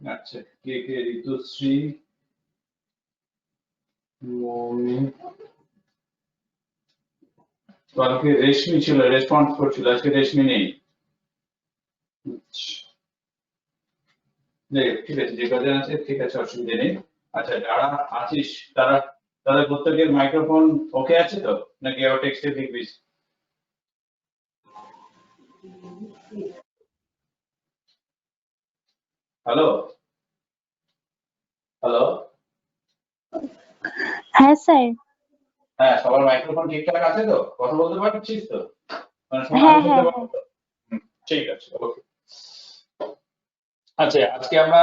আচ্ছা, কে কে? ঋতুশ্রী, মৌমি, কালকে রেশমি ছিল, রেসপন্স করছিল, আজকে রেশমি নেই। ঠিক আছে, যে কজন আছে ঠিক আছে, অসুবিধা নেই। আচ্ছা, যারা আছিস তারা তাদের প্রত্যেকের মাইক্রোফোন ওকে আছে তো, নাকি আবার টেক্সটে লিখবি? হ্যালো হ্যালো, হ্যাঁ স্যার। হ্যাঁ, সবার মাইক্রোফোন ঠিকঠাক আছে তো? কথা বলতে পারছিস তো? মানে হ্যাঁ আমি শুনতে হ্যাঁ পারবো তো? ঠিক আছে, ওকে। আচ্ছা, আজকে আমরা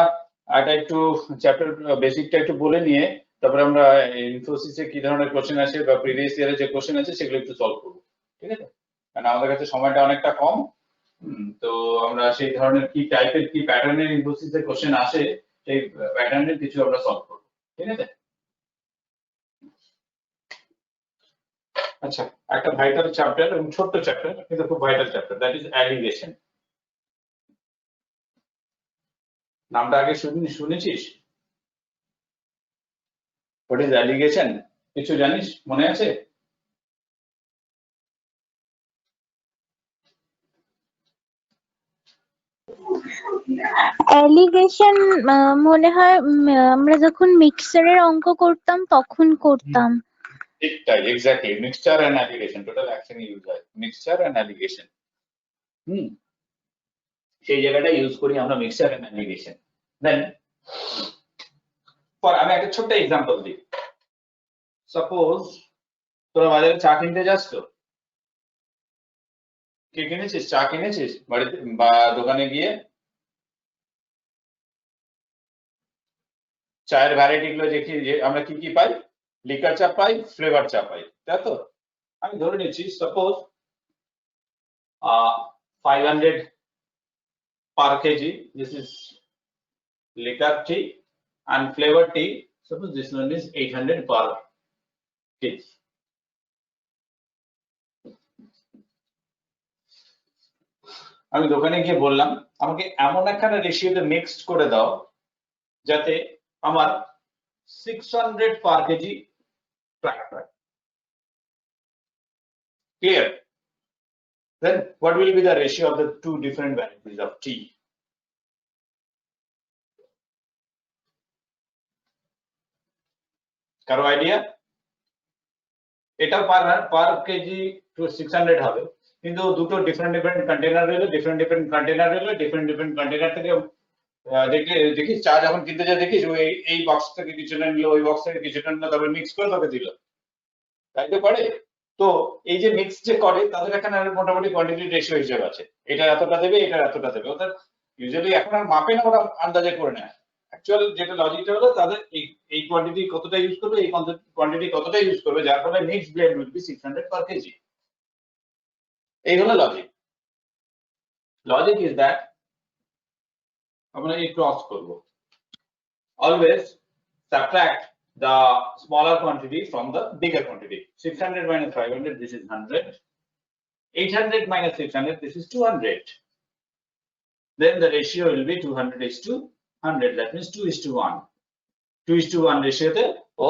একটু চ্যাপ্টার বেসিকটা একটু বলে নিয়ে তারপরে আমরা ইনফোসিসে কি ধরনের কোশ্চেন আছে বা প্রিভিয়াস ইয়ারে যে কোশ্চেন আছে সেগুলো একটু সলভ করবো, ঠিক আছে? কারণ আমাদের কাছে সময়টা অনেকটা কম। তো আমরা সেই ধরনের কি টাইপের কি প্যাটার্নের ইনফোসিসে কোশ্চেন আসে সেই প্যাটার্নের কিছু আমরা সলভ করবো, ঠিক আছে? আচ্ছা, একটা ভাইটাল চ্যাপ্টার এবং ছোট্ট চ্যাপ্টার কিন্তু খুব vital chapter, that is allegation. নামটা আগে শুনেছিস? What is allegation? কিছু জানিস, মনে আছে? অ্যালিগেশন মনে হয় আমরা যখন মিক্সারের অঙ্ক করতাম তখন করতাম। ঠিকঠাক, exactly, mixture and alligation, total একসঙ্গে ইউজ হয়, মিক্সচার এন্ড অ্যালিগেশন। সেই জায়গাটা ইউজ করি আমরা, মিক্সচার এন্ড অ্যালিগেশন। দেন আমি একটা ছোট্ট এক্সাম্পল দিই। সাপোজ তোরা বাজারে চা কিনতে যাস তো, কে কিনেছিস? চা কিনেছিস বাড়িতে বা দোকানে গিয়ে? চায়ের ভ্যারাইটি গুলো দেখি যে আমরা কি কি পাই, লিকার চা পাই, ফ্লেভার চা পাই, তাই তো? আমি ধরে নিচ্ছি suppose 500 per kg, this is liquor tea, and flavor tea, suppose this one is 800 per kg. আমি দোকানে গিয়ে বললাম আমাকে এমন একখানা রেশিওতে মিক্সড করে দাও যাতে আমার 600 per kg প্রাইস হয়। Clear? Then what will be the ratio of the two different varieties of tea? কারো আইডিয়া? এটা পার কেজি 600 হবে, কিন্তু দুটো ডিফারেন্ট ডিফারেন্ট কন্টেনার রইলো, ডিফারেন্ট ডিফারেন্ট কন্টেনার রইলো, ডিফারেন্ট ডিফারেন্ট কন্টেনার থেকে দেখিস চা যখন কিনতে যা দেখিস এই বক্স থেকে কিছুটা নিল, ওই বক্স থেকে কিছুটা নিল, তারপরে মিক্স করে তোকে দিল, তাই তো করে। তো এই যে মিক্স যে করে তাদের এখানে মোটামুটি কোয়ান্টিটি রেশিও হিসেবে আছে, এটা এতটা দেবে, এটা এতটা দেবে। ওদের ইউজুয়ালি এখন আর মাপে না, ওরা আন্দাজে করে নেয়। অ্যাকচুয়াল যেটা লজিকটা হলো তাদের এই কোয়ান্টিটি কতটা ইউজ করবে, এই কোয়ান্টিটি কতটা ইউজ করবে, যার ফলে mix blend will be 600 per kg। এই হলো লজিক। লজিক ইজ দ্যাট আমরা এই ক্রস করব, always subtract the smaller quantity from the bigger quantity. 600 minus 500, this is 100. 800 minus 600, this is 200. Then the ratio will be 200 is to 100, that means 2 is to 1. 2 is to 1 ratio te o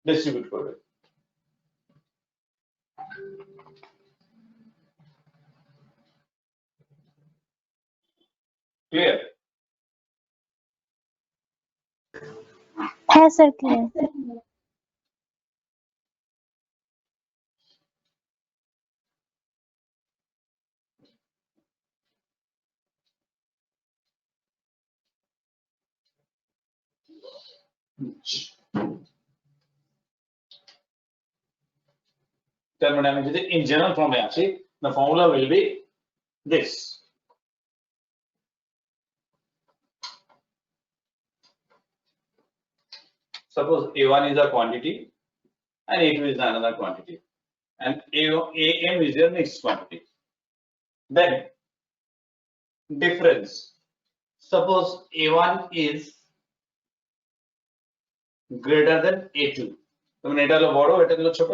distribute korbe. Clear? হ্যাঁ sir, clear. তার মানে আমি যদি in general form এ আসি, the formula will be this. Suppose A1 is a quantity and A2 is another quantity, and AM is your mixed quantity. Then difference, suppose A1 is greater than A2, মানে এটা হলো বড়, এটা হলো ছোট,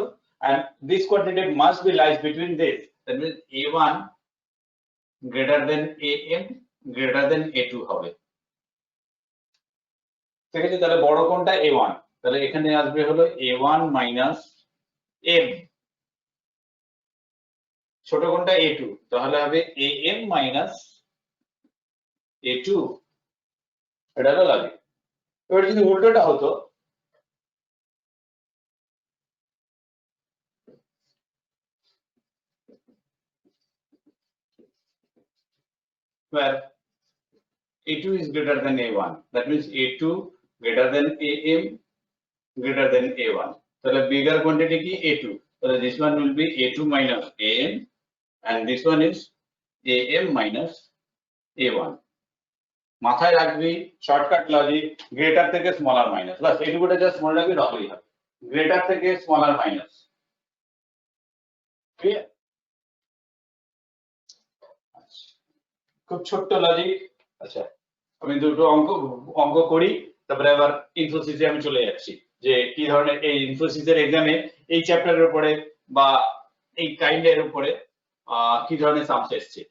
and this quantity must be lies between this, that means A1 greater than AM greater than A2 হবে। ঠিক আছে, তাহলে বড় কোনটা? A1, তাহলে এখানে আসবে হলো A1 মাইনাস M, ছোট কোনটা? A2, তাহলে হবে AM মাইনাস A2। এটা হলো লজিক। এবার যদি উল্টোটা হতো, where A2 is greater than A1, that means A2 greater than AM greater than A1, তাহলে bigger quantity কি? A2, তাহলে this one will be A2 minus AM and this one is AM minus A1। মাথায় রাখবি shortcut logic, greater থেকে smaller minus, বাস এইটুকুটা just মনে রাখবি, রাখলেই হবে। গ্রেটার থেকে স্মলার মাইনাস, ঠিক আছে? খুব ছোট্ট লজিক। আচ্ছা, আমি দুটো অঙ্ক করি, তারপরে আবার ইনফোসিসে আমি চলে যাচ্ছি যে কি ধরনের এই ইনফোসিসের এক্সামে এই চ্যাপ্টারের উপরে বা এই কাইন্ডের উপরে কি ধরনের সামস এসছে।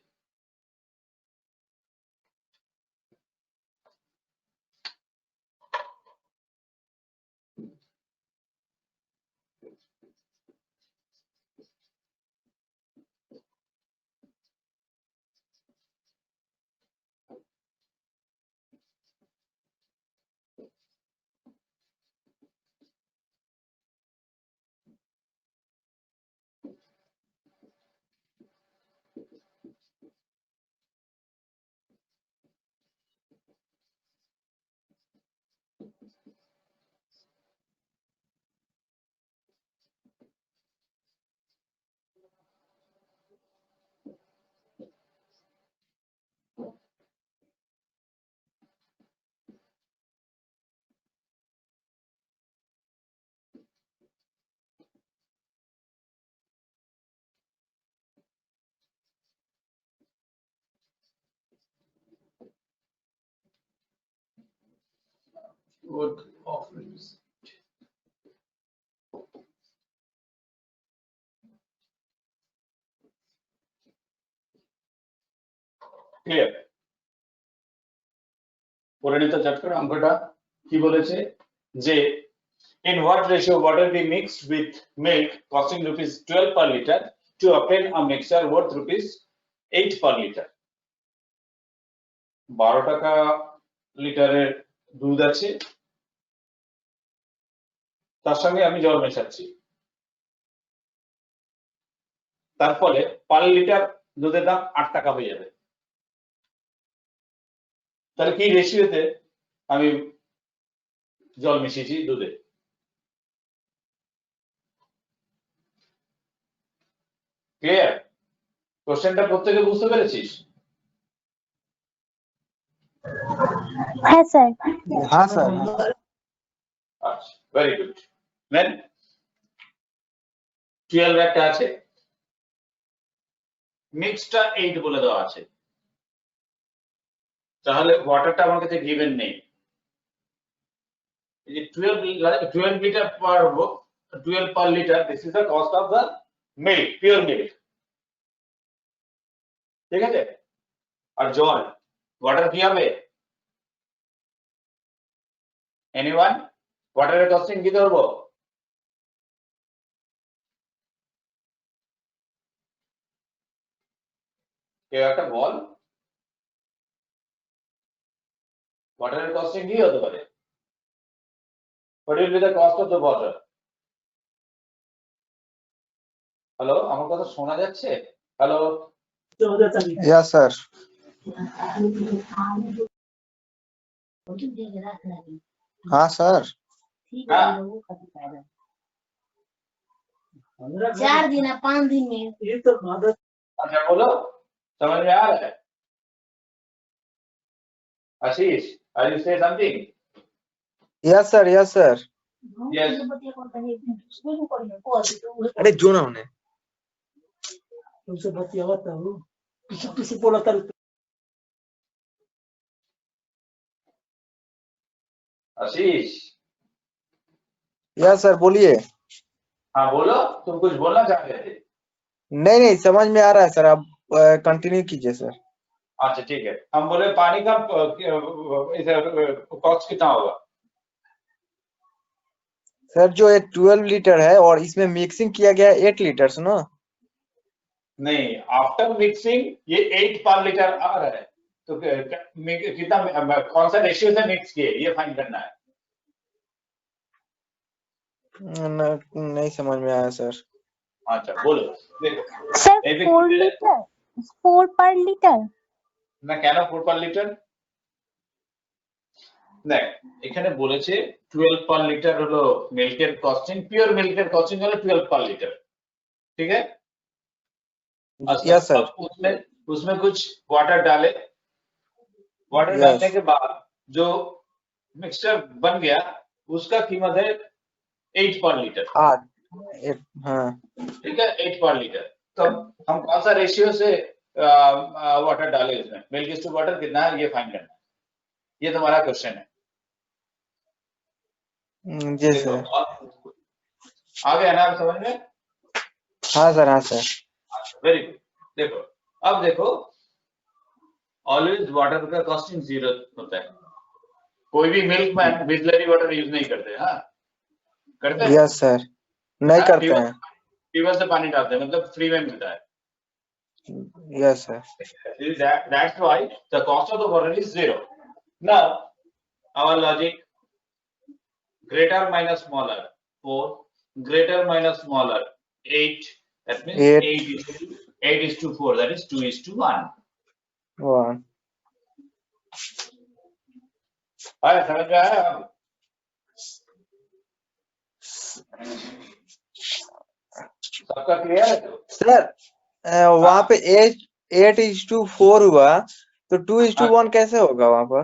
Wood offerings. ক্লিয়ার? পরে নিতে চট করে অঙ্কটা কি বলেছে যে in what ratio water be mixed with milk costing rupees 12 per liter to obtain a mixture worth rupees 8 per liter। 12 টাকা লিটারের দুধ আছে, তার সঙ্গে আমি জল মেশাচ্ছি, তার ফলে পার লিটার দুধের দাম 8 টাকা হয়ে যাবে। তাহলে কি রেশিওতে আমি জল মিশিয়েছি দুধে? ক্লিয়ার? কোশ্চেনটা প্রত্যেকে বুঝতে পেরেছিস? হ্যাঁ স্যার। হ্যাঁ স্যার। আচ্ছা, ভেরি গুড। দেন 12 একটা আছে, মিক্সটা 8 বলে দেওয়া আছে, তাহলে ওয়াটারটা আমার কাছে গিভেন নেই। এই যে 12 litre per 12 per litre, this is the cost of the milk, pure milk. ঠিক আছে? আর জল, ওয়াটার কি হবে? এনিওয়ান? ওয়াটারের কস্টিং কি ধরবো? কেউ একটা বল, ওয়াটারের কস্টিং কি হতে পারে? What will be the cost of the water? Hello, আমার কথা শোনা যাচ্ছে? হ্যালো? Yes sir. हाँ सर। 4 दिन 5 दिन में ये तो मदद। अच्छा बोलो, समझ में आ रहा है? आशीष, are you say something? Yes sir, yes sir. Yes. अरे जो ना उन्हें। तुमसे बतिया होता हूँ, किसी बोला था। आशीष। Yes sir, बोलिए। हाँ बोलो, तुम कुछ बोलना चाह रहे थे? नहीं समझ में आ रहा है सर, आप कंटिन्यू कीजिए सर। अच्छा ठीक है, हम बोले पानी का कॉस्ट कितना होगा? सर जो एक 12 लीटर है और इसमें मिक्सिंग किया गया है 8 लीटर ना। नहीं, आफ्टर मिक्सिंग ये 8 पर लीटर आ रहा है, तो कितना कौन सा रेशियो से मिक्स किए ये फाइंड करना है। नहीं समझ में आया सर। अच्छा बोलो, देखो স্যার এই 4 ব্যক্তিদের লিটার 4 পার লিটার না কেন 4 পার লিটার, দেখ এখানে বলেছে 12 পার লিটার হলো মিল্কের কস্টিং, পিওর মিল্কের কস্টিং হলো 12 পার লিটার, ठीक है। Yes sir. अब उसमें उसमें कुछ वाटर डाले, वाटर Yes. डालने के बाद जो मिक्सचर बन गया उसका कीमत है 8 पर लीटर, हाँ ठीक है, 8 पर लीटर। तो हम कौन सा रेशियो से वाटर डाले उसमें, मिल्क इज टू वाटर कितना है ये फाइंड करना है, ये तुम्हारा क्वेश्चन है। जी देखो सर। आ गया ना समझ में? हाँ सर, हाँ सर। Very good. देखो अब देखो, ऑलवेज वाटर का कॉस्टिंग 0 होता है, कोई भी मिल्क में बिस्लरी वाटर यूज नहीं करते, हाँ करते हैं? यस सर, नहीं हाँ, करते हैं। ट्यूबवेल से पानी डालते हैं, मतलब फ्री में मिलता है। Yes sir. That's why the cost of the water is 0. Now our logic, greater minus smaller 4, greater minus smaller 8, that means 8 is to 4, that is 2 is to 1. 1 समझ में आया? सबका क्लियर है? सर वहाँ पे 8:4 हुआ तो 2:1 कैसे होगा वहाँ पर?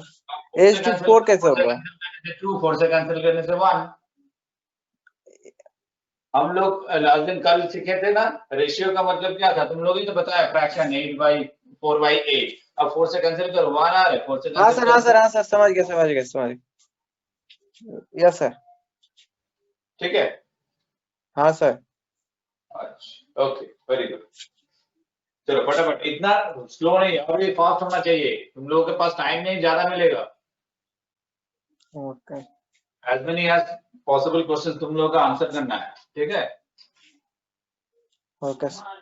8:4 कैसे होगा? 2 4 से कैंसिल करने से 1। हम लोग लास्ट दिन कल सीखे थे ना, रेशियो का मतलब क्या था, तुम लोग ही तो बताया, फ्रैक्शन 8/4/8, अब 4 से कैंसिल करो 1 आ रहा है, 4 से हाँ कैंसिल सर, हाँ सर, हाँ सर, समझ गया, समझ गया, समझ गया। Yes sir. ठीक है। हाँ सर। अच्छा ओके, वेरी गुड। चलो फटाफट, इतना स्लो नहीं, और भी फास्ट होना चाहिए, तुम लोगों के पास टाइम नहीं ज्यादा मिलेगा। Okay. As many as possible question तुम लोगों का आंसर करना है, ठीक है। Okay sir.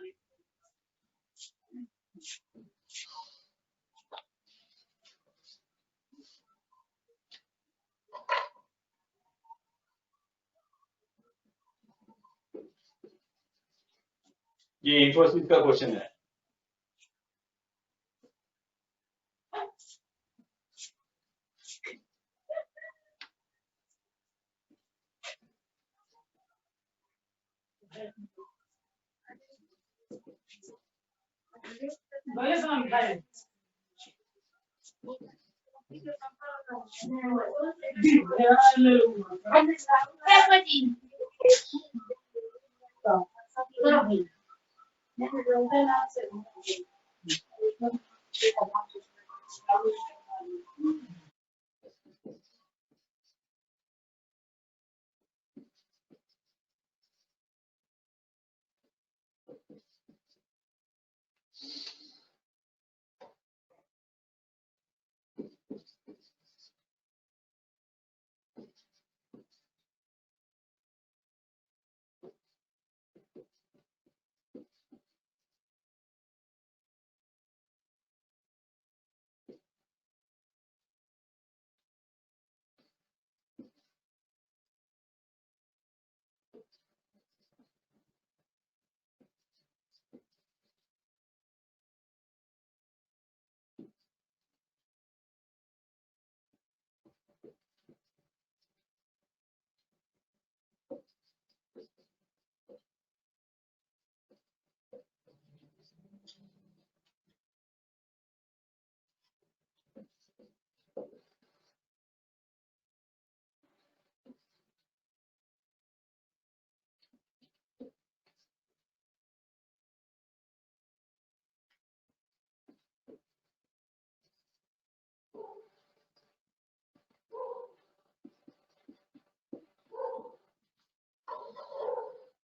ये इंफोसिस का क्वेश्चन है।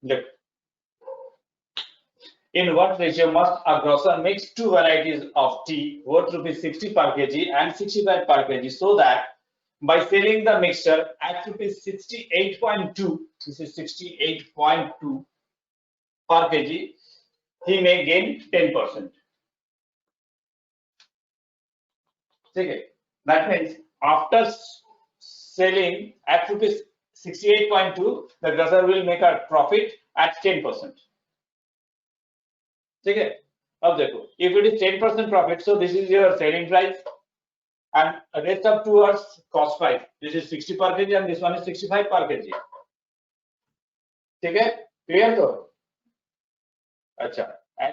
देख In what ratio must a grocer mix two varieties of tea worth rupees 60 per kg and 65 per kg so that by selling the mixture at rupees 68.2, this is 68.2 per kg, he may gain 10%. Okay, that means after selling at rupees 68.2, the grocer will make a profit at 10%. ठीक है, अब देखो, if it is 10% profit, so this is your selling price and rest of two are cost price. This is 60 per kg and this one is 65 per kg. ठीक है, clear? तो अच्छा,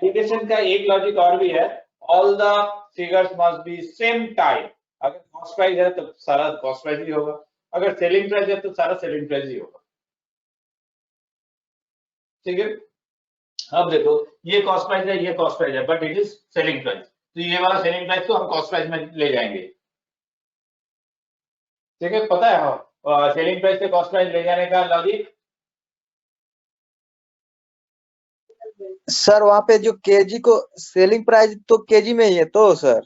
addition का एक लॉजिक और भी है, all the figures must be same type. अगर कॉस्ट प्राइस है तो सारा कॉस्ट प्राइस ही होगा, अगर सेलिंग प्राइस है तो सारा सेलिंग प्राइस ही होगा. ठीक है, अब देखो, ये कॉस्ट प्राइस है, ये कॉस्ट प्राइस है, but it is selling price, तो ये वाला सेलिंग प्राइस को हम कॉस्ट प्राइस में ले जाएंगे. ठीक है, पता है सेलिंग प्राइस से कॉस्ट प्राइस ले जाने का लॉजिक? सर वहाँ पे जो केजी को सेलिंग प्राइस तो केजी में ही है तो सर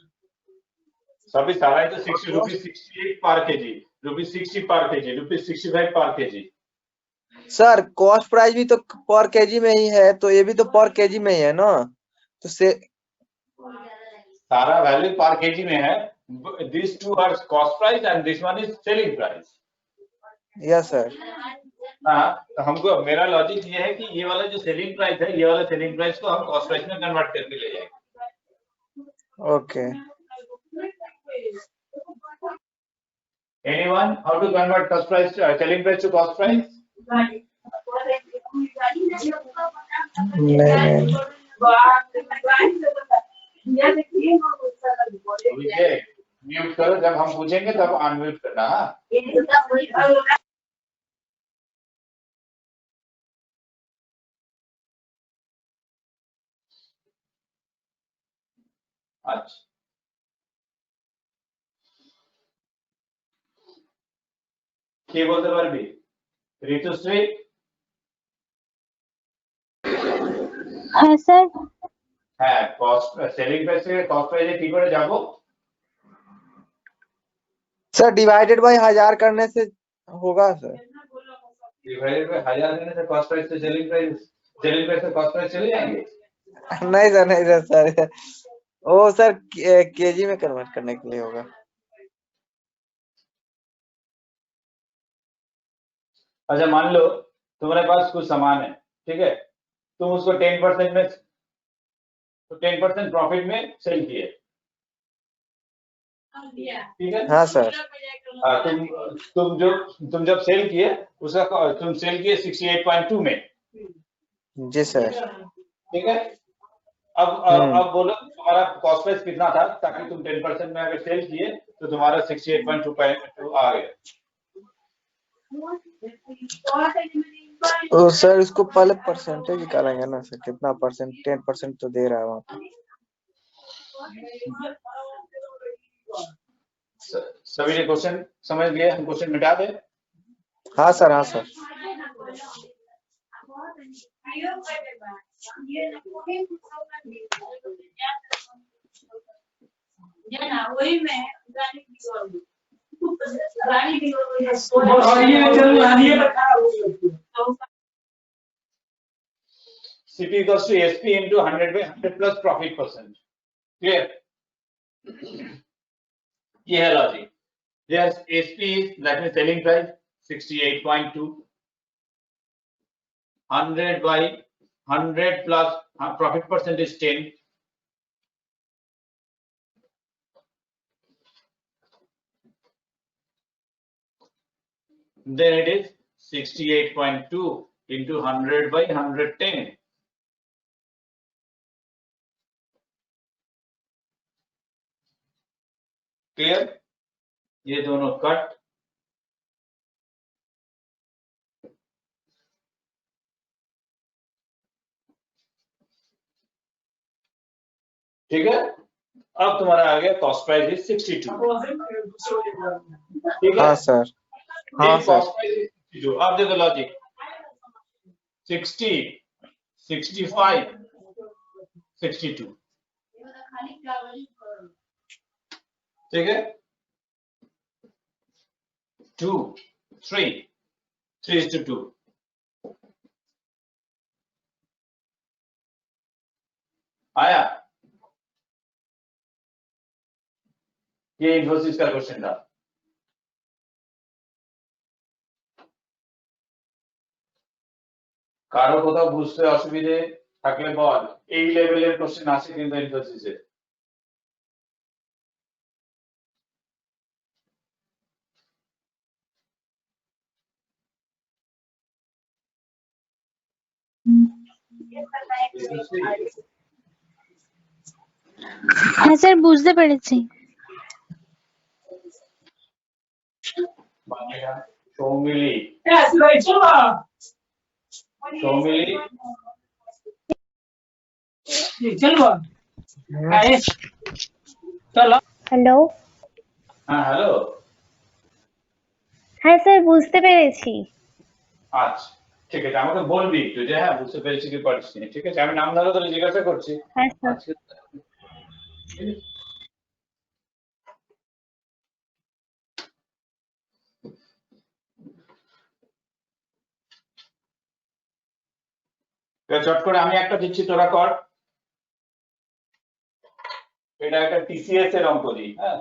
सभी सारा है तो 60 रुपीज 68 पर केजी, रुपीज 60 पर केजी, रुपीज 65 पर केजी. सर कॉस्ट प्राइस भी तो पर केजी में ही है, तो ये भी तो पर केजी में ही है ना, तो सारा वैल्यू पर केजी में है. This two are cost price and this one is selling price. Yes sir. हाँ, तो हमको मेरा लॉजिक ये है कि ये वाला जो सेलिंग प्राइस है, ये वाला सेलिंग प्राइस को हम कॉस्ट प्राइस में कन्वर्ट करके ले जाएंगे. Okay. Anyone how to convert cost price selling price to cost price? नहीं. म्यूट करो, जब हम पूछेंगे तब अनम्यूट करना. हाँ, अच्छा, কি বলতে পারবি ঋতুশ্রী? হ্যাঁ স্যার। হ্যাঁ, কস্ট সেলিং প্রাইস থেকে কস্ট প্রাইসে কি করে যাব? सर डिवाइडेड बाय 1000 करने से होगा सर. डिवाइडेड बाय 1000 करने से कॉस्ट प्राइस से सेलिंग प्राइस से कॉस्ट प्राइस चले जाएंगे? नहीं सर ओ सर केजी में कन्वर्ट करने के लिए होगा. अच्छा, मान लो तुम्हारे पास कुछ सामान है, ठीक है, तुम उसको 10% में, तो 10% प्रॉफिट में सेल किए, ठीक है? हाँ सर. तुम जब सेल किए उसका तुम सेल किए 68.2 में. जी सर. ठीक है, अब बोलो तुम्हारा कॉस्ट प्राइस कितना था, ताकि तुम 10% में अगर सेल किए तो तुम्हारा 68.2 आ गया. तो सर इसको पहले परसेंटेज निकालेंगे ना सर, कितना परसेंट? 10% तो दे रहा है वहाँ पे. सभी ने क्वेश्चन समझ लिए? हम क्वेश्चन मिटा दे? हाँ सर, हाँ sir. CP equals to SP into 100 by 100 plus profit percent. Clear? ये है logic. Yes, SP is that means selling price 68.2. 100 by 100 plus profit percent is 10. Then it is 68.2 into 100 by 110. Clear? ये दोनों cut. ठीक है, अब तुम्हारा आ गया cost price is 62. ठीक है? हाँ सर. हाँ सर. Cost price is 62. अब देखो लॉजिक 60, 65, 62 ठीक है 2 3:2 आया ये इन्फोसिस का क्वेश्चन था কারো কোথাও বুঝতে অসুবিধে থাকলে বল এই লেভেলের কোশ্চেন আসে কিন্তু ইনফোসিসে হ্যাঁ স্যার বুঝতে পেরেছি Bangla Soumili Yes, right, chalo. Soumili चलो आए चलो হ্যালো হ্যাঁ হ্যালো হ্যাঁ স্যার বুঝতে পেরেছি আচ্ছা ঠিক আছে আমাকে বলবি একটু যে হ্যাঁ বুঝতে পেরেছি কি পারিস নি ঠিক আছে আমি নাম ধরে তোকে জিজ্ঞাসা করছি হ্যাঁ স্যার আজকে চট করে আমি একটা দিচ্ছি তোরা কর এটা একটা টিসিএস এর অঙ্ক দিই হ্যাঁ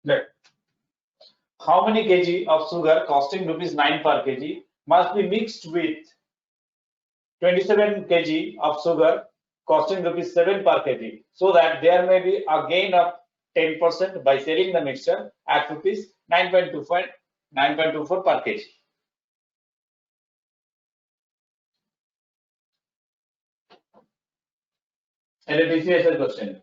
Look, how many kg of sugar costing rupees 9 per kg must be mixed with 27 kg of sugar costing rupees 7 per kg so that there may be a gain of 10% by selling the mixture at rupees 9.24 per kg. And a DCS question.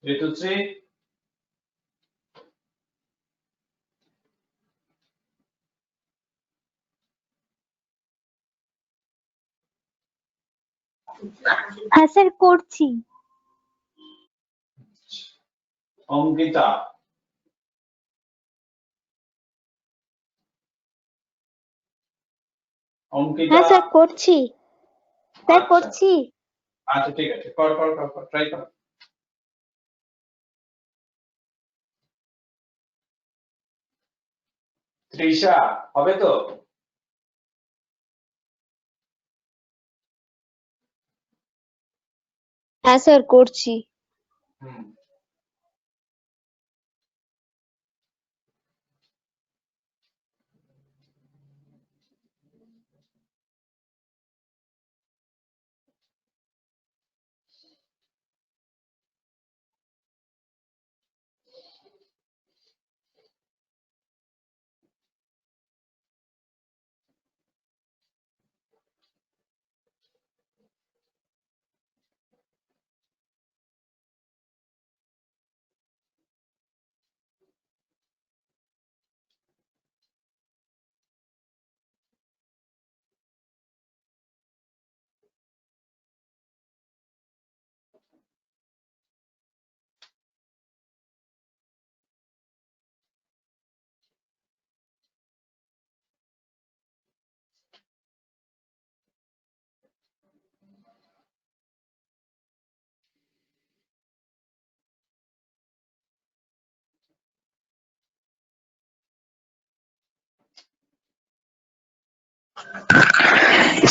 Ritutri, হ্যাঁ sir করছি Omgita, Ankita হ্যাঁ sir করছি, sir আচ্ছা করছি। আচ্ছা ঠিক আছে, কর কর কর কর, ট্রাই কর। তৃষা হবে তো? হ্যাঁ স্যার করছি। হুম।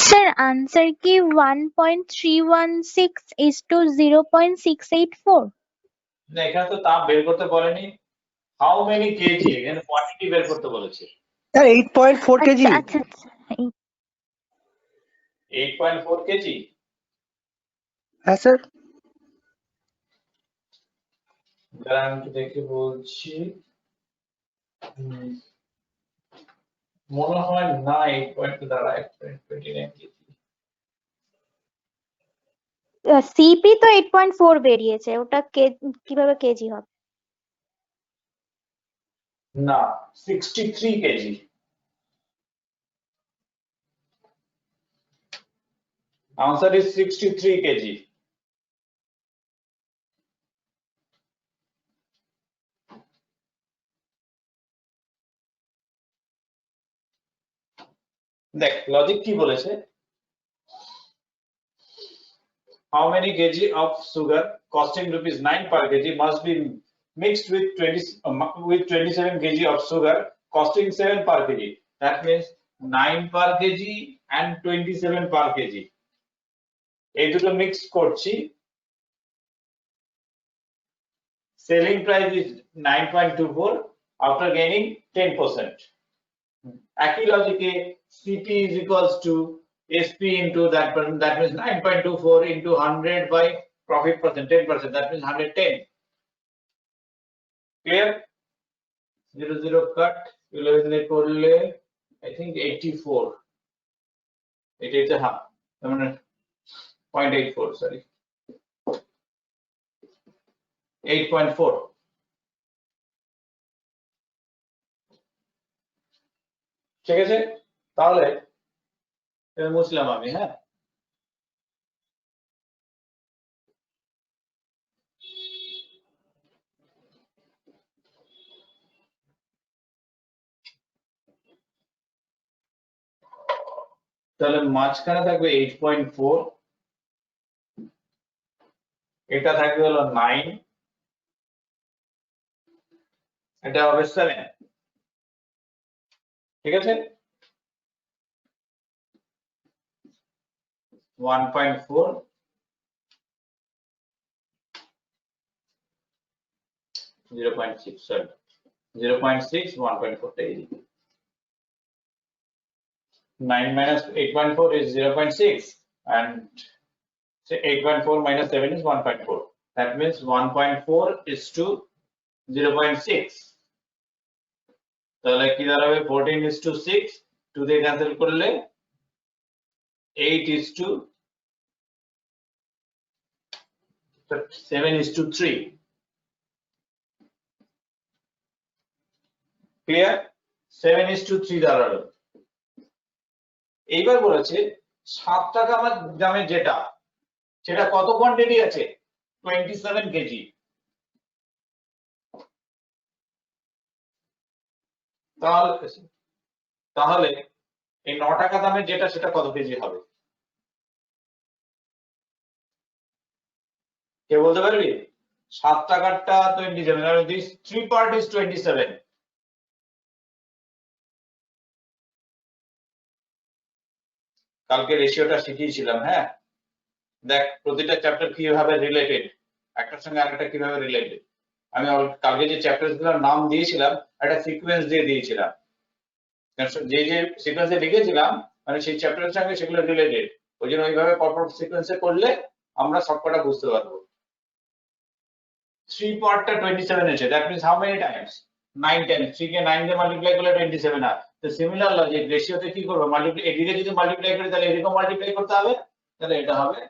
স্যার আনসার কি 1.316:0.684? না এখানে তো তাপ বের করতে বলেনি, হাউ মেনি কেজি, এখানে কোয়ান্টিটি বের করতে বলেছে। Sir 8.4 KG. আচ্ছা আচ্ছা আচ্ছা। 8.4 কেজি। হ্যাঁ স্যার। দাঁড়া আমি একটু দেখে বলছি। হুম, মনে হয় না 8.2, দাঁড়া 8.29 কেজি। সিপি তো 8.4 বেরিয়েছে, ওটা কিভাবে কেজি হবে? না 63 কেজি। Answer is 63 kg. দেখ লজিক কি বলেছে, how many kg of sugar costing ₹9 per kg must be mixed with 27 kg of sugar costing 7 per kg. That means 9 per kg and 27 per kg. এই দুটো mix করছি, selling price is 9.24 after gaining 10%. একই লজিকে CP is equals to SP into that means 9.24 into 100 by profit percent 10%, that means 110. Clear? 0 cut 11 করলে I think 84, এটা হচ্ছে half, তার মানে 0.84, sorry 8.4. ঠিক আছে, তাহলে এটা মুছলাম আমি। হ্যাঁ তাহলে মাঝখানে থাকবে 8.4, এটা থাকবে হলো 9, এটা হবে 7। ঠিক আছে, 1.4 0.6, sorry 0.6 1.4 টা এই 9 minus 8.4 is 0.6 and say 8.4 minus 7 is 1.4, that means 1.4 is to 0.6, তাহলে কি দাঁড়াবে 14 is to 6, 2 দিয়ে ক্যান্সেল করলে 8 is to 7 is to 3. Clear? 7 is to 3 দাঁড়ালো। এইবার বলেছে 7 টাকা দামের যেটা, সেটা কত কোয়ান্টিটি আছে? 27 কেজি। তাহলে এই 9 টাকা দামের যেটা সেটা কত কেজি হবে? কে বলতে পারবি? 7 টাকারটা 27, this 3 part is 27. কালকে রেশিওটা শিখিয়েছিলাম, হ্যাঁ দেখ প্রতিটা চ্যাপ্টার কিভাবে রিলেটেড, একটার সঙ্গে আরেকটা কিভাবে রিলেটেড। আমি কালকে যে চ্যাপ্টার গুলোর নাম দিয়েছিলাম একটা সিকোয়েন্স দিয়ে দিয়েছিলাম, যে যে সিকোয়েন্সে লিখেছিলাম মানে সেই চ্যাপ্টারের সঙ্গে সেগুলো রিলেটেড, ওই জন্য ওইভাবে পরপর সিকোয়েন্সে করলে আমরা সবকটা বুঝতে পারবো। 3 পার্টটা 27 এসে, that means how many Times? 9 Times. 3 কে 9 দিয়ে মাল্টিপ্লাই করলে 27 হয়। তো সিমিলার লজিক রেশিওতে কি করব, মাল্টিপ্লাই, এদিকে যদি মাল্টিপ্লাই করি তাহলে এদিকেও মাল্টিপ্লাই করতে হবে, তাহলে এটা হবে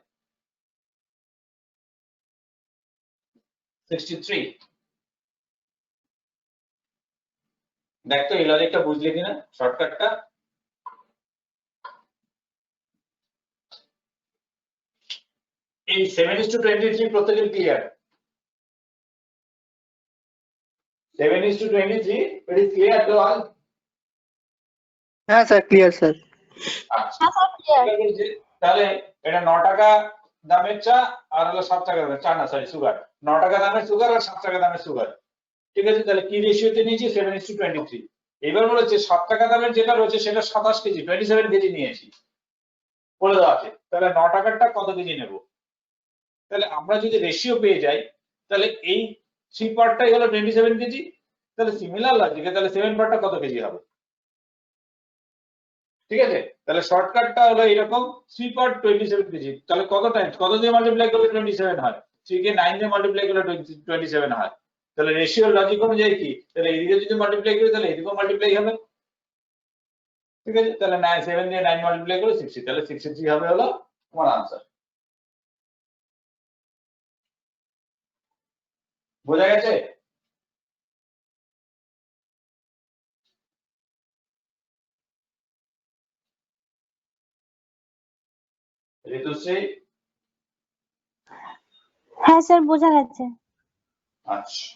63। দেখ তো এই লজিকটা বুঝলি কিনা, শর্টকাটটা। এই 7:23 প্রত্যেকের clear? 7:23 it is clear to all? হ্যাঁ স্যার, ক্লিয়ার স্যার। আচ্ছা ঠিক আছে, তাহলে এটা 9 টাকা দামের চা আর হলো 7 টাকা দামের চা, না সরি সুগার, 9 টাকা দামের সুগার আর 7 টাকা দামের সুগার। ঠিক আছে, তাহলে কি রেশিওতে নিয়েছি? 7:23। এবার বলেছে 7 টাকা দামের যেটা রয়েছে সেটা 27 কেজি, 27 কেজি নিয়েছি বলে দেওয়া আছে। তাহলে 9 টাকারটা কত কেজি নেব? তাহলে আমরা যদি রেশিও পেয়ে যাই তাহলে এই 3 পার্টটাই হলো 27 কেজি, তাহলে সিমিলার লজিকে তাহলে 7 পার্টটা কত কেজি হবে? ঠিক আছে, তাহলে শর্টকাটটা হলো এরকম, 3 পার্ট 27 কেজি। তাহলে কত টাইমস, কত দিয়ে মাল্টিপ্লাই করলে 27 হয়? 3 কে 9 দিয়ে মাল্টিপ্লাই করলে 27 হয়। তাহলে রেশিওর লজিক অনুযায়ী কি, তাহলে এদিকে যদি মাল্টিপ্লাই করি তাহলে এদিকেও মাল্টিপ্লাই হবে। ঠিক আছে, তাহলে 7 দিয়ে 9 মাল্টিপ্লাই করে 60, তাহলে 63 হবে হলো তোমার আনসার। বোঝা গেছে? ঋতুশ্রী? হ্যাঁ স্যার, বোঝা গেছে। আচ্ছা।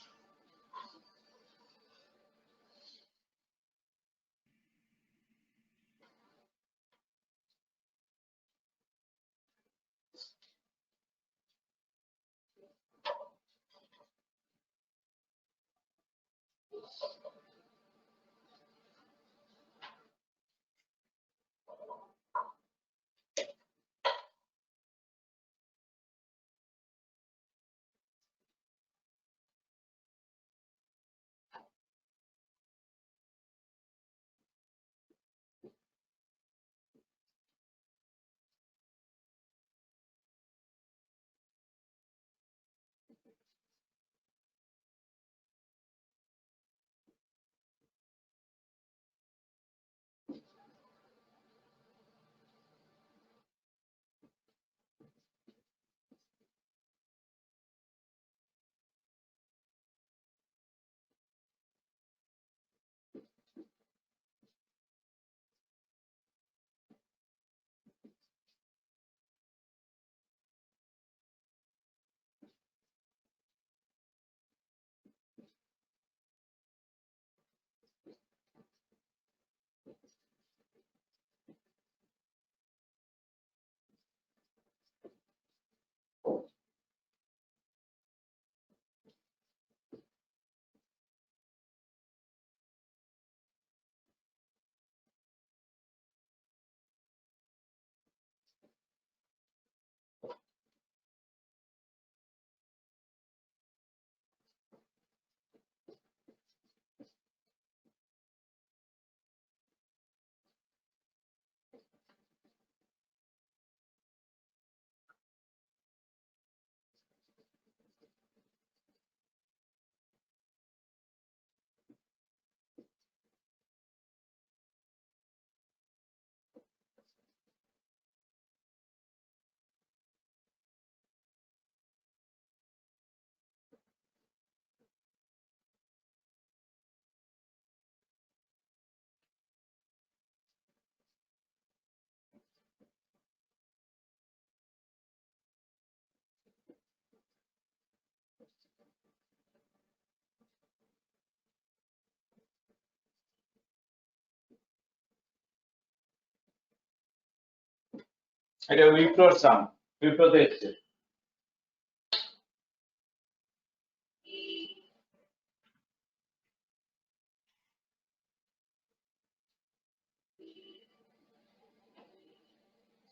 এটা উইপ্রোর সাম, উইপ্রোতে এসছে।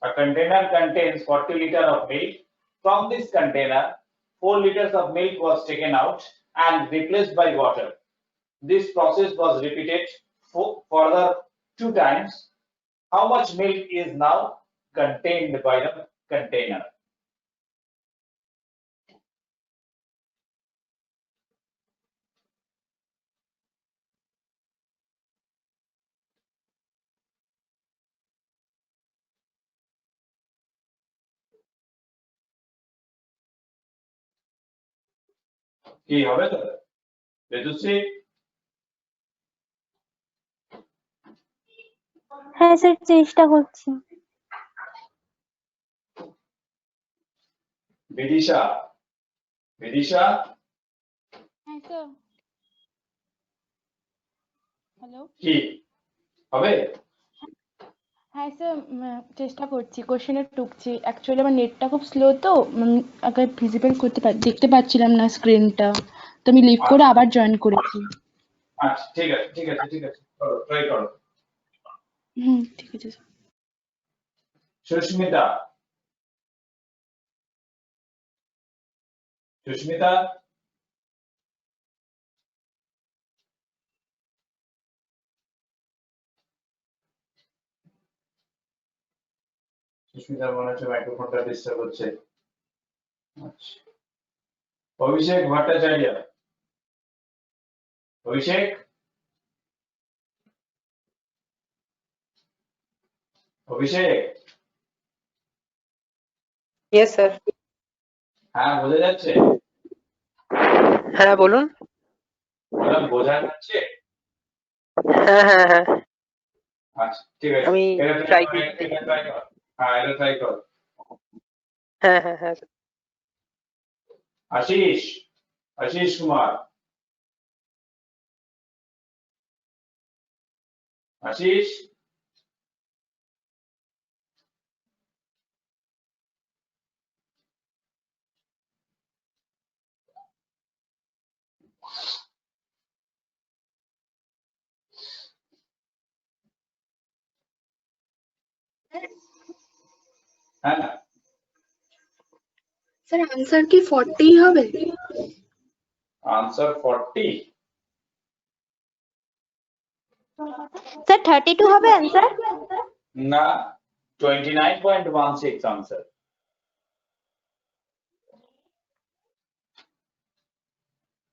A container contains 40 liters of milk. From this container, 4 liters of milk was taken out and replaced by water. This process was repeated further 2 times. How much milk is now contained by the container? কি হবে তো ঋতুশ্রী? হ্যাঁ sir, চেষ্টা করছি। বিদিশা, বিদিশা হ্যাঁ sir. Hello. কি হবে? হ্যাঁ স্যার, চেষ্টা করছি, কোশ্চেনে টুকছি। অ্যাকচুয়ালি আমার নেটটা খুব স্লো, তো আগে ভিজিবল দেখতে পাচ্ছিলাম না স্ক্রিনটা, তো আমি লিভ করে আবার জয়েন করেছি। আচ্ছা ঠিক আছে, ঠিক আছে, ঠিক আছে, করো, ট্রাই করো। ঠিক আছে স্যার। সুস্মিতা, সুস্মিতা সুস্মিতার মনে হচ্ছে মাইক্রোফোনটা ডিস্টার্ব হচ্ছে। আচ্ছা, অভিষেক ভট্টাচার্য, অভিষেক, অভিষেক, ইয়েস স্যার। হ্যাঁ বোঝা যাচ্ছে? হ্যাঁ বলুন। বললাম বোঝা যাচ্ছে? হ্যাঁ হ্যাঁ হ্যাঁ, আচ্ছা ঠিক আছে, আমি এটা ট্রাই ট্রাই কর। হ্যাঁ এটা ট্রাই কর। হ্যাঁ হ্যাঁ হ্যাঁ। আশিস, আশিস কুমার, আশিস, হ্যাঁ স্যার আনসার কি 40 হবে? আনসার 40? স্যার 32 হবে অ্যান্সার? না, 29.16 আনসার।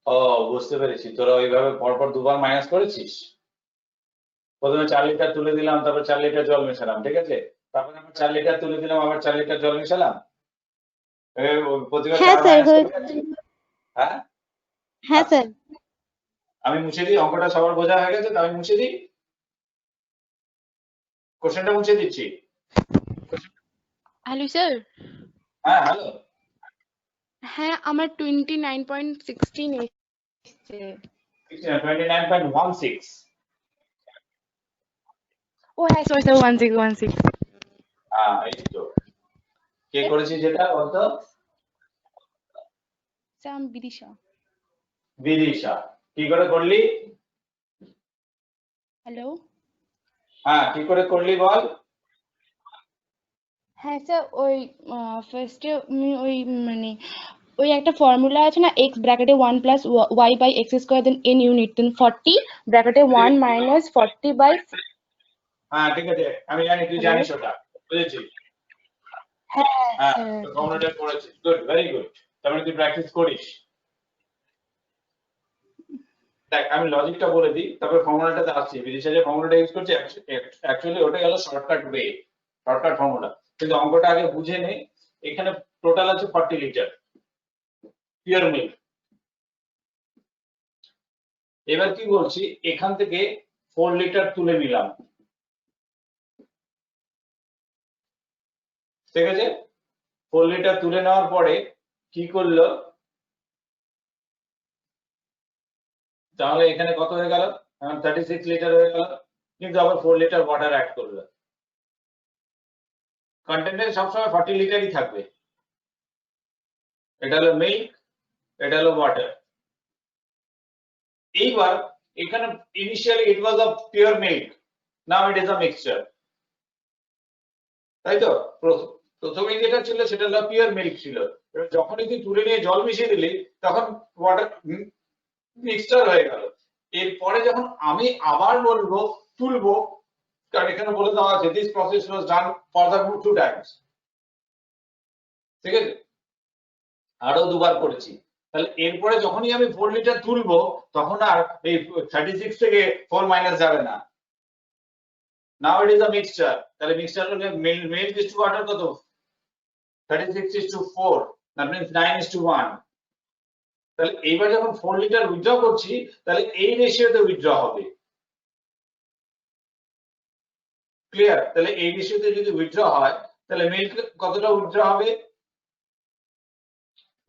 ও বুঝতে পেরেছি, তোরা ওইভাবে পরপর দুবার মাইনাস করেছিস। প্রথমে 4 লিটার তুলে দিলাম, তারপর 4 লিটার জল মেশালাম, ঠিক আছে? তারপর আবার 4 লিটার তুলে দিলাম, আবার 4 লিটার জল মেশালাম। প্রতিবার 4 মাইনাস করে যাচ্ছি। হ্যাঁ হ্যাঁ স্যার। আমি মুছে দিই, অঙ্কটা সবার বোঝা হয়ে গেছে তো আমি মুছে দিই, কোশ্চেনটা মুছে দিচ্ছি। Hello sir. হ্যাঁ হ্যালো। হ্যাঁ আমার 29.16 এসছে। 29.16। ও হ্যাঁ সরি স্যার, 1616। হ্যাঁ এই তো। কে করেছি যেটা বলতো? স্যার আমি বিদিশা। বিদিশা, কি করে করলি? হ্যালো। হ্যাঁ কি করে করলি বল? হ্যাঁ স্যার, ওই ফার্স্টে ওই মানে ওই একটা ফর্মুলা আছে না, x ব্র্যাকেটে 1 plus y by x square then n unit then 40 ব্র্যাকেটে 1 মাইনাস 40 বাই। হ্যাঁ ঠিক আছে, আমি জানি তুই জানিস ওটা, বুঝেছি। হ্যাঁ হ্যাঁ স্যার। তো ফর্মুলাটা করেছিস, গুড, ভেরি গুড। তার মানে তুই প্র্যাকটিস করিস। দেখ আমি লজিকটা বলে দিই, তারপর ফর্মুলাটাতে আসছি। বিদিশা যে ফর্মুলাটা ইউজ করছে অ্যাকচুয়ালি ওটা গেল শর্টকাট ওয়ে, শর্টকাট ফর্মুলা। কিন্তু অঙ্কটা আগে বুঝে নে। এখানে টোটাল আছে 40 লিটার পিওর মিল্ক। এবার কি বলছি, এখান থেকে 4 লিটার তুলে নিলাম, ঠিক আছে? 4 লিটার তুলে নেওয়ার পরে কি করলো, তাহলে এখানে কত হয়ে গেল? 36 লিটার হয়ে গেল, কিন্তু আবার 4 লিটার ওয়াটার অ্যাড করলো। কন্টেনারে সবসময় 40 লিটারই থাকবে। এটা হলো মিল্ক, এটা হলো ওয়াটার। এইবার এখানে initially it was a pure milk, now it is a mixture, তাই তো? প্রথমে যেটা ছিল সেটা হলো পিওর মিল্ক ছিল, যখনই তুই তুলে নিয়ে জল মিশিয়ে দিলি তখন ওয়াটার মিক্সচার হয়ে গেল। এরপরে যখন আমি আবার বলবো তুলবো, কারণ এখানে বলে দেওয়া আছে this process was done for the 2 Times, ঠিক আছে? আরো দুবার করেছি। তাহলে এরপরে যখনই আমি 4 লিটার তুলবো তখন আর এই 36 থেকে 4 মাইনাস যাবে না। নাও ইট ইজ আ মিক্সচার। তাহলে মিক্সচার হলে মিল্ক ইজ টু ওয়াটার কত? 36 is to 4, that means 9 is to 1. তাহলে এইবার যখন 4 লিটার উইথড্র করছি তাহলে এই রেশিওতে উইথড্র হবে। ক্লিয়ার? তাহলে এই রেশিওতে যদি উইথড্র হয় তাহলে মিল্ক কতটা উইথড্র হবে?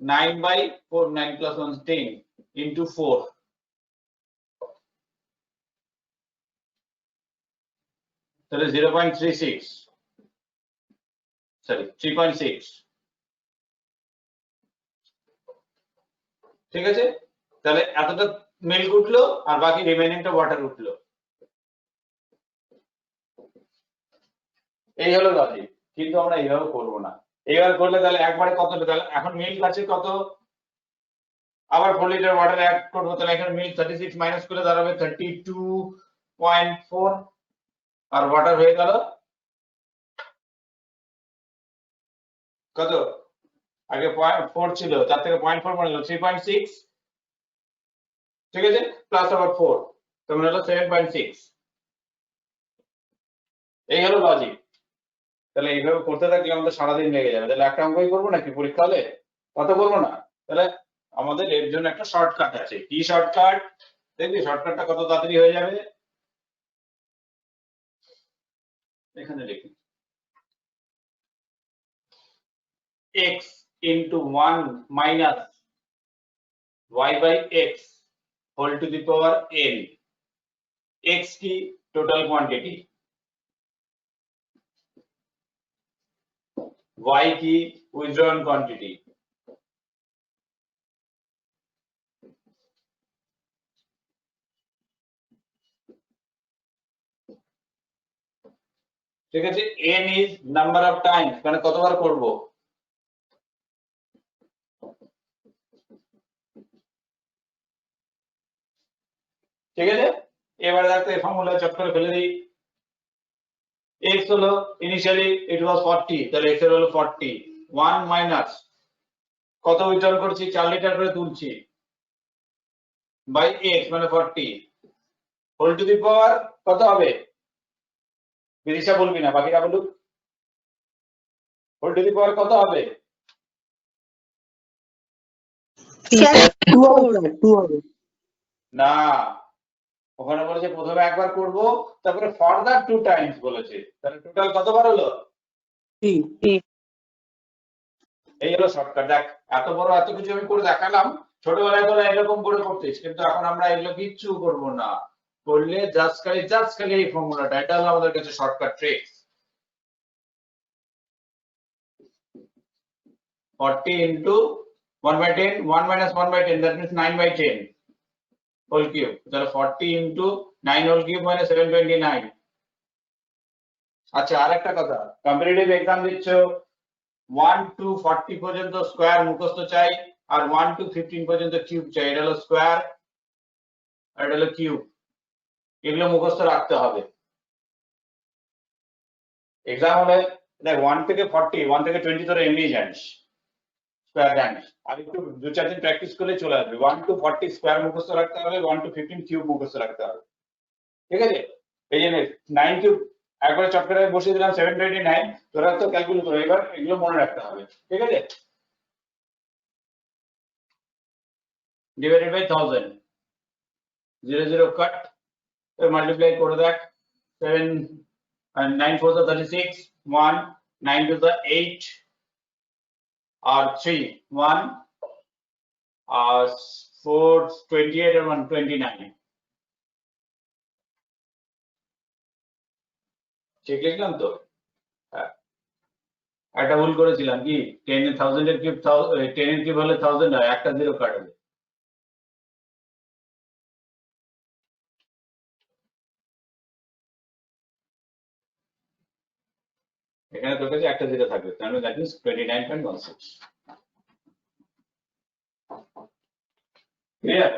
9/4, 9 plus 1 is 10 into 4. তাহলে 0.36, সরি 3.6, ঠিক আছে? তাহলে এতটা মিল্ক উঠলো আর বাকি রিমেইনিংটা ওয়াটার উঠলো। এই হলো লজিক, কিন্তু আমরা এইভাবে করব না। এইভাবে করলে তাহলে একবারে কত? তাহলে এখন মিল্ক আছে কত, আবার 4 লিটার ওয়াটার অ্যাড করবো, তাহলে এখানে মিল্ক 36 মাইনাস করে দাঁড়াবে 32.4, আর ওয়াটার হয়ে গেল কত? আগে 0.4 ছিল, তার থেকে 0.4 মনে হলো 3.6, ঠিক আছে? প্লাস আবার 4, তো মনে হলো 7.6। এই হলো লজিক। তাহলে এইভাবে করতে থাকলে আমাদের সারাদিন লেগে যাবে। তাহলে একটা অঙ্কই করবো নাকি পরীক্ষা হলে? কত করবো না? তাহলে আমাদের এর জন্য একটা শর্টকাট আছে। কি শর্টকাট? দেখবি শর্টকাটটা কত তাড়াতাড়ি হয়ে যাবে। এখানে লিখি x into 1 minus y by x whole to the power n. x কি? Total quantity. y কি? withdrawn quantity। ঠিক আছে? n is number of times, মানে কতবার করব। ঠিক আছে? এবার দেখো এই ফর্মুলা চট করে ফেলে দিই। x হলো ইনিশিয়ালি ইট ওয়াজ 40, তাহলে x এর হলো 40, 1 মাইনাস কত উইথড্রল করছি? 4 লিটার করে তুলছি, বাই x মানে 40 হোল টু দি পাওয়ার কত হবে? বিদিশা বলবি না, বাকিরা বলুক। হোল টু দি পাওয়ার কত হবে? না, ওখানে বলেছে প্রথমে একবার করব, তারপরে ফার্দার 2 টাইমস বলেছে। তাহলে টোটাল কতবার হলো? এই হলো শর্টকাট। দেখ এত বড় এত কিছু আমি করে দেখালাম, ছোটবেলায় তোরা এরকম করে করতিস, কিন্তু এখন আমরা এগুলো কিচ্ছু করব না। করলে জাস্ট খালি এই ফর্মুলাটা, এটা হলো আমাদের কাছে shortcut trick. 40 into 1/10, 1 minus 1/10, that means 9/10 whole cube. তাহলে 40 into 9 whole cube মানে 729। আচ্ছা আরেকটা কথা, কম্পিটিটিভ এক্সাম দিচ্ছ 1 to 40 পর্যন্ত স্কয়ার মুখস্থ চাই, আর 1 to 15 পর্যন্ত কিউব চাই। এটা হলো স্কয়ার আর এটা হলো কিউব, এগুলো মুখস্থ রাখতে হবে। এক্সাম হলে দেখ 1 থেকে 40, 1 থেকে 20 তোরা এমনি জানিস, স্কয়ার জানিস, আর একটু 2-4 দিন প্র্যাকটিস করলে চলে আসবে। 1 to 40 স্কয়ার মুখস্থ রাখতে হবে, 1 to 15 কিউব মুখস্থ রাখতে হবে, ঠিক আছে? এই যে 9 কিউব একবারে চট করে বসিয়ে দিলাম 729, তোরা তো ক্যালকুলেট করে এবার এগুলো মনে রাখতে হবে, ঠিক আছে? ডিভাইডেড বাই 1000, 0 0 কাট, মাল্টিপ্লাই করে দেখ। 7 and 9 4 the 36, 1 9 to the 8 or 3 1 4 28 and 1 29, ঠিক লিখলাম তো? হ্যাঁ, একটা ভুল করেছিলাম কি 10 এর 1000 এর কিউব 10 এর কিউব হলে 1000 হয়, একটা জিরো কাটবে। এখানে তোর কাছে একটা জিরো থাকবে, তাহলে দ্যাট মিন্স 29.16। ক্লিয়ার?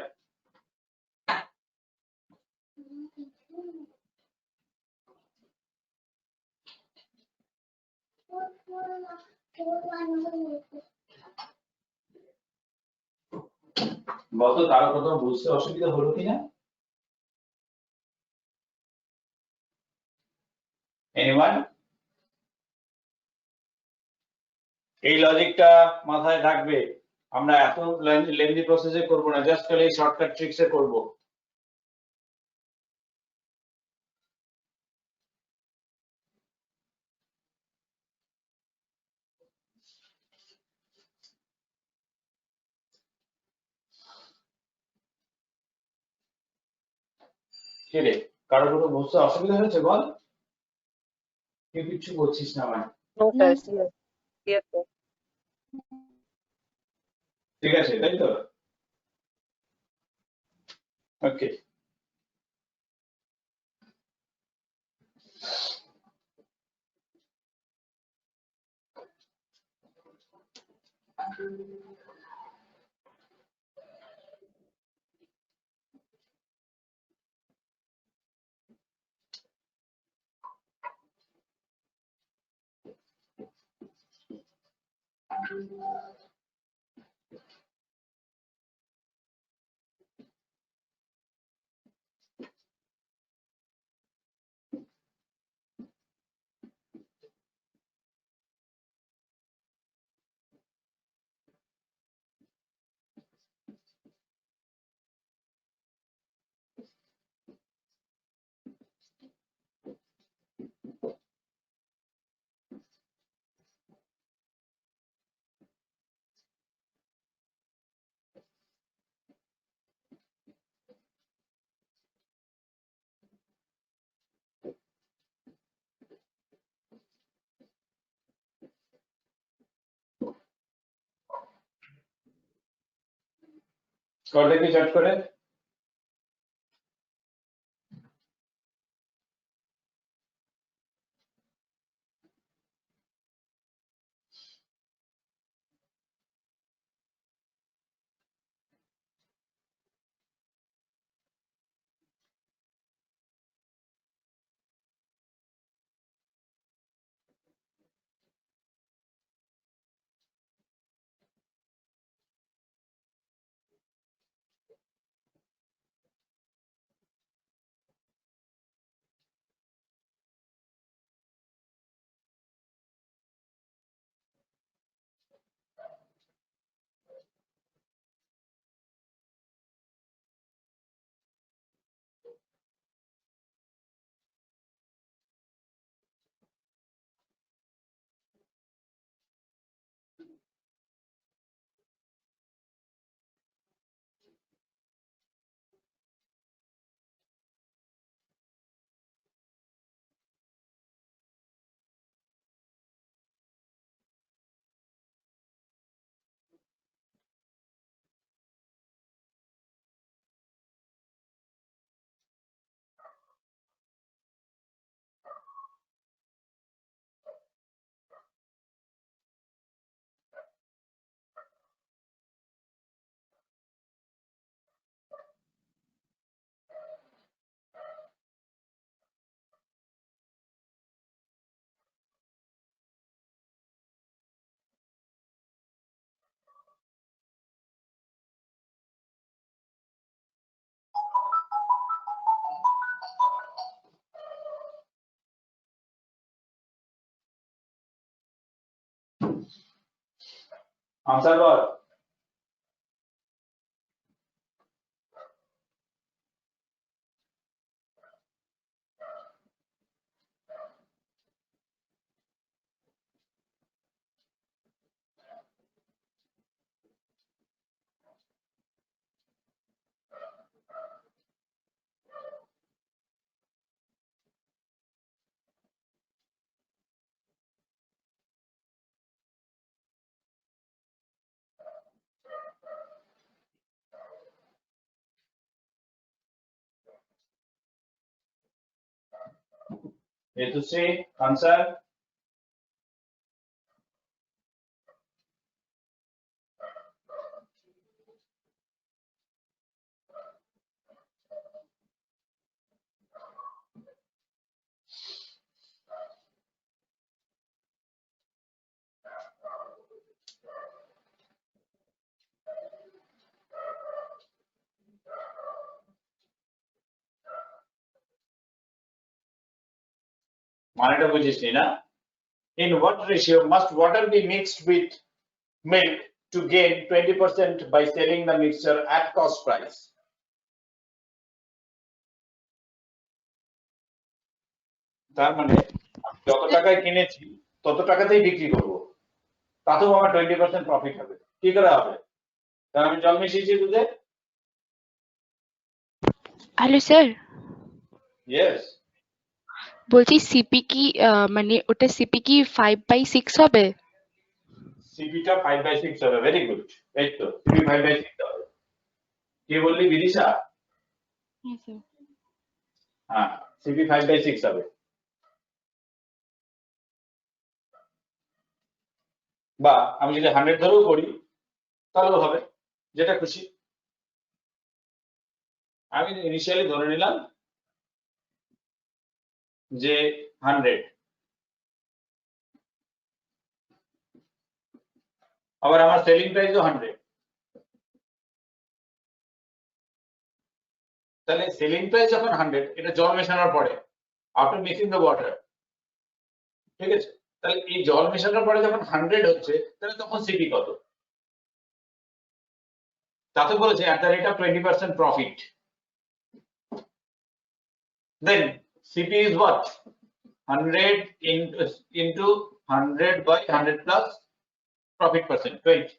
বলতো কারো কোথাও বুঝতে অসুবিধা হলো কিনা? এনিওয়ান? এই লজিকটা মাথায় রাখবে, আমরা এত লেন্দি প্রসেসে করব না, জাস্ট খালি শর্টকাট ট্রিক্সে করব। কি রে, কারো কোনো বুঝতে অসুবিধা হয়েছে বল? কেউ কিচ্ছু বলছিস না আমার। नो না सर यस सर ঠিক আছে, তাই তো? ওকে। কল দেখি চট করে। আনসার বল। Rithushri, answer. মানেটা বুঝিসনি না? In what ratio must water be mixed with milk to gain 20% by selling the mixture at cost price? তার মানে আমি যত টাকায় কিনেছি তত টাকাতেই বিক্রি করব, তাতেও আমার 20% প্রফিট হবে। কি করে হবে? কারণ আমি জল মিশিয়েছি দুধে। হ্যালো স্যার, ইয়েস, বলছি সিপি কি মানে ওটা সিপি কি 5/6 হবে? সিপিটা 5/6 হবে। ভেরি গুড, এই তো সিপি 5/6 হবে। কি বললি বিদিশা? হ্যাঁ স্যার। হ্যাঁ, সিপি 5/6 হবে। বা আমি যদি 100 ধরেও করি তাহলেও হবে, যেটা খুশি। আমি ইনিশিয়ালি ধরে নিলাম যে 100, আবার আমার সেলিং প্রাইসও 100। তাহলে সেলিং প্রাইস যখন 100, এটা জল মেশানোর পরে, আফটার মিক্সিং দ্য ওয়াটার, ঠিক আছে? তাহলে এই জল মেশানোর পরে যখন 100 হচ্ছে, তাহলে তখন সিপি কত? তাতে বলেছে at the rate of 20% profit. Then CP is what? 100 into 100 by 100 plus profit percent, 20.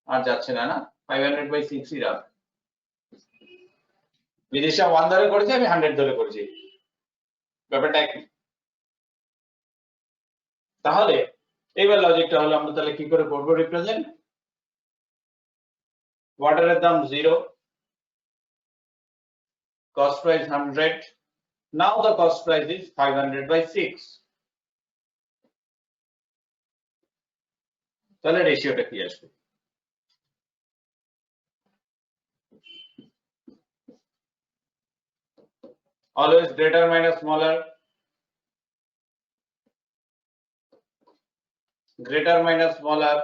আর যাচ্ছে না না, 500 by 6 ই রাখ। বিদেশে 1 ধরে করেছে, আমি 100 ধরে করেছি, ব্যাপারটা একই। তাহলে এইবার লজিকটা হলো আমরা তাহলে কি করে করব রিপ্রেজেন্ট? ওয়াটারের দাম 0, cost price 100. Now the cost price is 500 by 6. তাহলে রেশিওটা কি আসবে? Always greater minus smaller, greater minus smaller.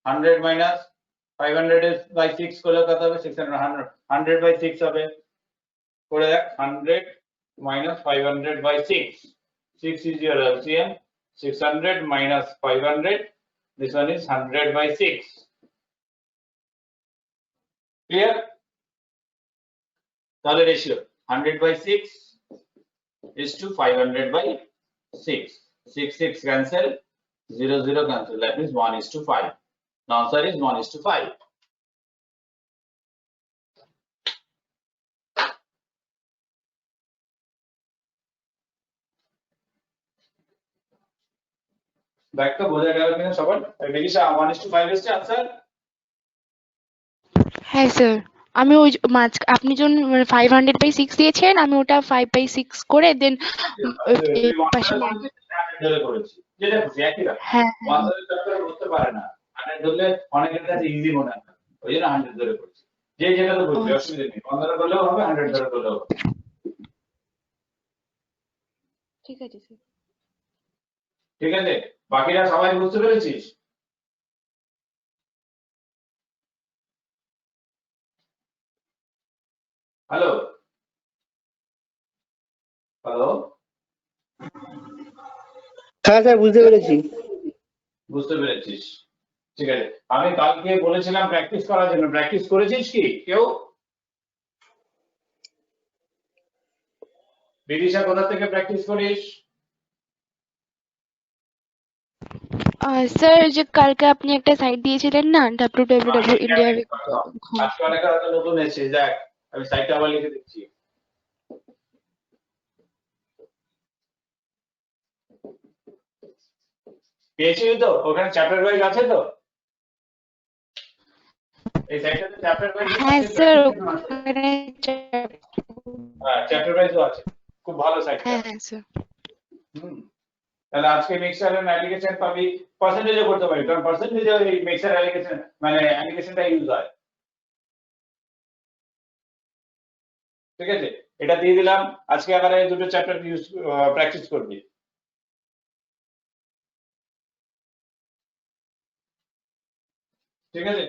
100 minus 500 is by 6 করলে কত হবে? 600। 100 by 6 হবে, করে দেখ 100 minus 500 by 6, 6 is your LCM, 600 minus 500, this one is 100 by 6. Clear? তাহলে ratio 100 by 6 is to 500 by 6. 6 6 cancel, 0 0 cancel, that means 1 is to 5. The answer is 1 is to 5. ব্যাকটা বোঝা গেল কিনা সবার? বিদিশা 1 is to 5 এসছে আনসার? হ্যাঁ স্যার, আমি ওই আপনি যখন 500/6 দিয়েছেন, আমি ওটা 5/6 করে দেন তুই 1 পাশে ধরে করেছিস, 100 ধরে করেছিস, যেটা খুশি একই ব্যাপার। হ্যাঁ 1 ধরে চক্করে বুঝতে পারে না, 100 ধরলে অনেকের কাছে ইজি মনে হয়, ওই জন্য 100 ধরে করেছি। যে যেটা তো বুঝবে, অসুবিধা নেই। 1 ধরে করলেও হবে, 100 ধরে করলেও হবে। ঠিক আছে স্যার। ঠিক আছে, বাকিরা সবাই বুঝতে পেরেছিস? হ্যালো হ্যালো, হ্যাঁ স্যার, বুঝতে পেরেছি। বুঝতে পেরেছিস? ঠিক আছে, আমি কালকে বলেছিলাম প্র্যাকটিস করার জন্য, প্র্যাকটিস করেছিস কি কেউ? বিদিশা কোথা থেকে প্র্যাকটিস করিস? স্যার, যে কালকে আপনি একটা সাইট দিয়েছিলেন না, www.india। আজকে অনেকে হয়তো নতুন এসেছিস, দেখ আমি সাইটটা আবার লিখে দিচ্ছি। পেয়েছিস তো? ওখানে চ্যাপ্টার ওয়াইজ আছে তো? এই সাইটটাতে চ্যাপ্টার ওয়াইজ হ্যাঁ স্যার ওখানে চ্যাপ্টার ওয়াইজও আছে, খুব ভালো সাইট। হ্যাঁ হ্যাঁ স্যার তাহলে আজকে মিক্সার এন্ড অ্যালিগেশন পাবি, পার্সেন্টেজে করতে পারি, কারণ পার্সেন্টেজে এই মিক্সার অ্যালিগেশন মানে অ্যালিগেশনটা ইউজ হয়। ঠিক আছে, এটা দিয়ে দিলাম। আজকে আবার এই দুটো চ্যাপ্টার ইউজ প্র্যাকটিস করবি। ঠিক আছে।